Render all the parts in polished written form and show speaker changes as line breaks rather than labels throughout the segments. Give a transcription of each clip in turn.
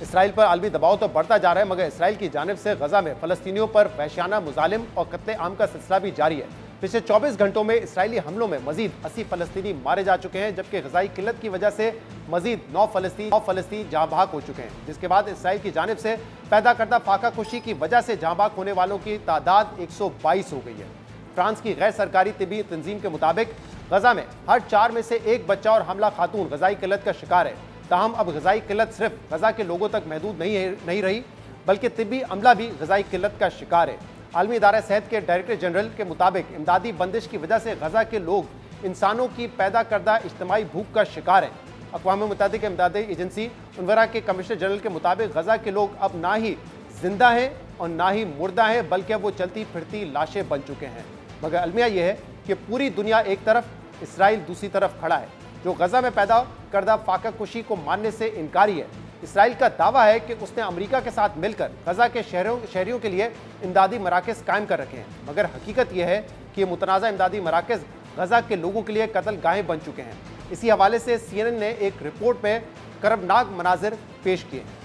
اسرائیل پر عالمی دباؤ تو بڑھتا جا رہا ہے، مگر اسرائیل کی جانب سے غزہ میں فلسطینیوں پر وحشیانہ مظالم اور قتل عام کا سلسلہ بھی جاری ہے۔ پچھلے 24 گھنٹوں میں اسرائیلی حملوں میں مزید 80 فلسطینی مارے جا چکے ہیں، جبکہ غذائی قلت کی وجہ سے مزید 9 فلسطینی جاں بحق ہو چکے ہیں، جس کے بعد اسرائیل کی جانب سے پیدا کردہ فاقہ کشی کی وجہ سے جاں بحق ہونے والوں کی تعداد 122 ہو گئی ہے۔ فرانس کی غیر سرکاری طبی تنظیم کے مطابق غزہ میں ہر 4 میں سے ایک بچہ اور حاملہ خاتون غذائی قلت کا شکار ہے۔ تاہم اب غذائی قلت صرف غزہ کے لوگوں تک محدود نہیں رہی، بلکہ طبی عملہ بھی غذائی قلت کا شکار ہے۔ عالمی ادارہ صحت کے ڈائریکٹر جنرل کے مطابق امدادی بندش کی وجہ سے غزہ کے لوگ انسانوں کی پیدا کردہ اجتماعی بھوک کا شکار ہیں۔ اقوام متحدہ کے امدادی ایجنسی انورا کے کمشنر جنرل کے مطابق غزہ کے لوگ اب نہ ہی زندہ ہیں اور نہ ہی مردہ ہیں، بلکہ وہ چلتی پھرتی لاشیں بن چکے ہیں۔ مگر المیہ یہ ہے کہ پوری دنیا ایک طرف، اسرائیل دوسری طرف کھڑا ہے، جو غزہ میں پیدا کردہ فاقہ کشی کو ماننے سے انکاری ہے۔ اسرائیل کا دعویٰ ہے کہ اس نے امریکہ کے ساتھ مل کر غزہ کے شہریوں کے لیے امدادی مراکز قائم کر رکھے ہیں، مگر حقیقت یہ ہے کہ یہ متنازع امدادی مراکز غزہ کے لوگوں کے لیے قتل گاہیں بن چکے ہیں۔ اسی حوالے سے CNN نے ایک رپورٹ میں کربناک مناظر پیش کیے ہیں۔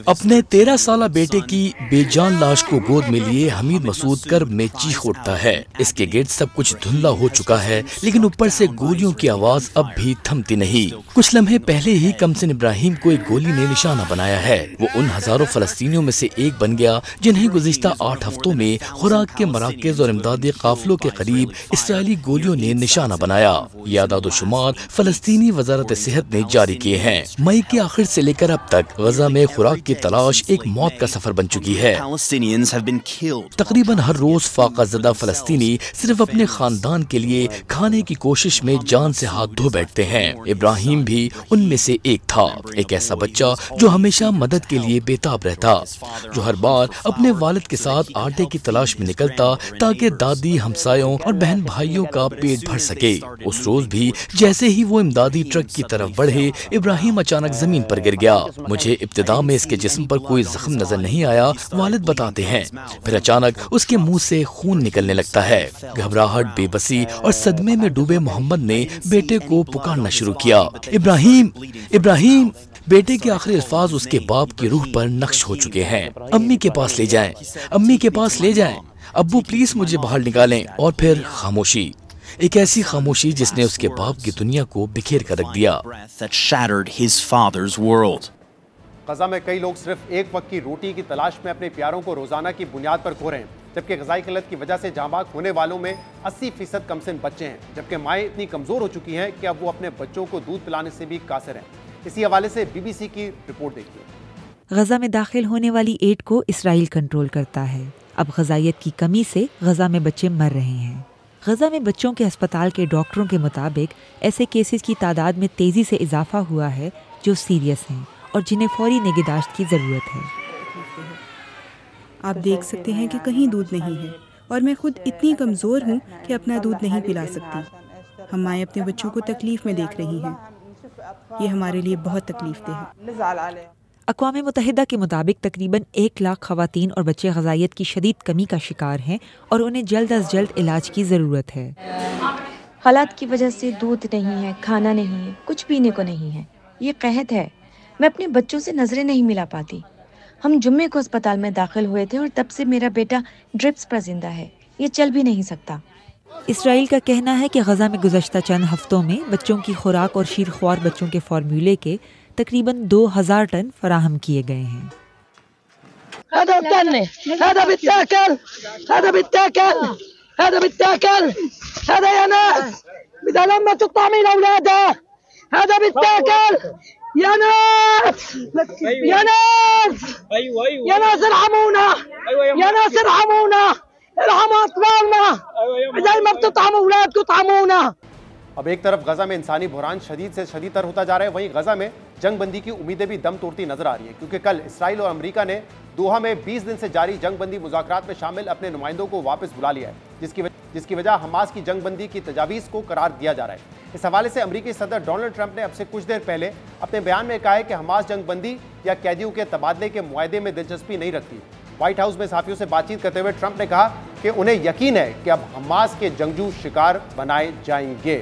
اپنے 13 سالہ بیٹے کی بے جان لاش کو گود میں لیے حمید مسعود کرب میں چیخ اٹھتا ہے۔ اس کے گرد سب کچھ دھندلا ہو چکا ہے، لیکن اوپر سے گولیوں کی آواز اب بھی تھمتی نہیں۔ کچھ لمحے پہلے ہی کمسن ابراہیم کو ایک گولی نے نشانہ بنایا ہے۔ وہ ان ہزاروں فلسطینیوں میں سے ایک بن گیا جنہیں گزشتہ 8 ہفتوں میں خوراک کے مراکز اور امدادی قافلوں کے قریب اسرائیلی گولیوں نے نشانہ بنایا۔ یہ اعداد و شمار فلسطینی وزارت صحت نے جاری کیے ہیں۔ مئی کے آخر سے لے کر اب تک غزہ میں خوراک کی تلاش ایک موت کا سفر بن چکی ہے۔ تقریباً ہر روز فاقہ زدہ فلسطینی صرف اپنے خاندان کے لیے کھانے کی کوشش میں جان سے ہاتھ دھو بیٹھتے ہیں۔ ابراہیم بھی ان میں سے ایک تھا، ایک ایسا بچہ جو ہمیشہ مدد کے لیے بے تاب رہتا، جو ہر بار اپنے والد کے ساتھ آٹے کی تلاش میں نکلتا تاکہ دادی، ہمسایوں اور بہن بھائیوں کا پیٹ بھر سکے۔ اس روز بھی جیسے ہی وہ امدادی ٹرک کی طرف بڑھے، ابراہیم اچانک زمین پر گر گیا۔ مجھے ابتدا میں اس کے جسم پر کوئی زخم نظر نہیں آیا، والد بتاتے ہیں، پھر اچانک اس کے منہ سے خون نکلنے لگتا ہے۔ گھبراہٹ، بے بسی اور صدمے میں ڈوبے محمد نے بیٹے کو پکارنا شروع کیا، ابراہیم، ابراہیم۔ بیٹے کے آخری الفاظ اس کے باپ کی روح پر نقش ہو چکے ہیں۔ امی کے پاس لے جائیں، امی کے پاس لے جائیں، ابو پلیز مجھے باہر نکالیں۔ اور پھر خاموشی، ایک ایسی خاموشی جس نے اس کے باپ کی دنیا کو بکھیر کر رکھ دیا۔
غزہ میں کئی لوگ صرف ایک وقت کی روٹی کی تلاش میں اپنے پیاروں کو روزانہ کی بنیاد پر کھو رہے ہیں، جبکہ غذائی قلت کی وجہ سے جاں بحق ہونے والوں میں 80% کمسن بچے ہیں، جبکہ مائیں اتنی کمزور ہو چکی ہیں کہ اب وہ اپنے بچوں کو دودھ پلانے سے بھی قاصر ہیں۔ اسی حوالے سے BBC کی رپورٹ دیکھیے۔
غزہ میں داخل ہونے والی ایڈ کو اسرائیل کنٹرول کرتا ہے۔ اب غذائیت کی کمی سے غزہ میں بچے مر رہے ہیں۔ غزہ میں بچوں کے ہسپتال کے ڈاکٹروں کے مطابق ایسے کیسز کی تعداد میں تیزی سے اضافہ ہوا ہے جو سیریس ہیں اور جنہیں فوری نگہداشت کی ضرورت ہے۔
آپ دیکھ سکتے ہیں کہ کہیں دودھ نہیں ہے اور میں خود اتنی کمزور ہوں کہ اپنا دودھ نہیں پلا سکتی۔ ہم مائیں اپنے بچوں کو تکلیف میں دیکھ رہی ہیں، یہ ہمارے لیے بہت تکلیف دہ ہے۔
اقوام متحدہ کے مطابق تقریباً 1 لاکھ خواتین اور بچے غذائیت کی شدید کمی کا شکار ہیں اور انہیں جلد از جلد علاج کی ضرورت ہے۔
حالات کی وجہ سے دودھ نہیں ہے، کھانا نہیں ہے، کچھ پینے کو نہیں ہے۔ یہ قحط ہے، میں اپنے بچوں سے نظریں نہیں ملا پاتی۔ ہم جمعے کو اسپتال میں داخل ہوئے تھے اور تب سے میرا بیٹا ڈرپس پر زندہ ہے، یہ چل بھی نہیں سکتا۔
اسرائیل کا کہنا ہے کہ غزہ میں گزشتہ چند ہفتوں میں بچوں کی خوراک اور شیرخوار بچوں کے فارمولے کے تقریباً 2000 ٹن فراہم کیے گئے ہیں۔
يا ناس يا ناس يا ناس ارحمونا يا ناس ارحمونا ارحموا اطفالنا زي ما بتطعموا اولادكم اطعمونا۔
اب ایک طرف غزہ میں انسانی بحران شدید سے شدید تر ہوتا جا رہا ہے، وہیں غزہ میں جنگ بندی کی امیدیں بھی دم توڑتی نظر آ رہی ہیں، کیونکہ کل اسرائیل اور امریکہ نے دوحہ میں 20 دن سے جاری جنگ بندی مذاکرات میں شامل اپنے نمائندوں کو واپس بلا لیا ہے، جس کی وجہ حماس کی جنگ بندی کی تجاویز کو قرار دیا جا رہا ہے۔ اس حوالے سے امریکی صدر ڈونلڈ ٹرمپ نے اب سے کچھ دیر پہلے اپنے بیان میں کہا ہے کہ حماس جنگ بندی یا قیدیوں کے تبادلے کے معاہدے میں دلچسپی نہیں رکھتی۔ وائٹ ہاؤس میں صحافیوں سے بات چیت کرتے ہوئے ٹرمپ نے کہا کہ انہیں یقین ہے کہ اب حماس کے جنگجو شکار بنائے جائیں گے۔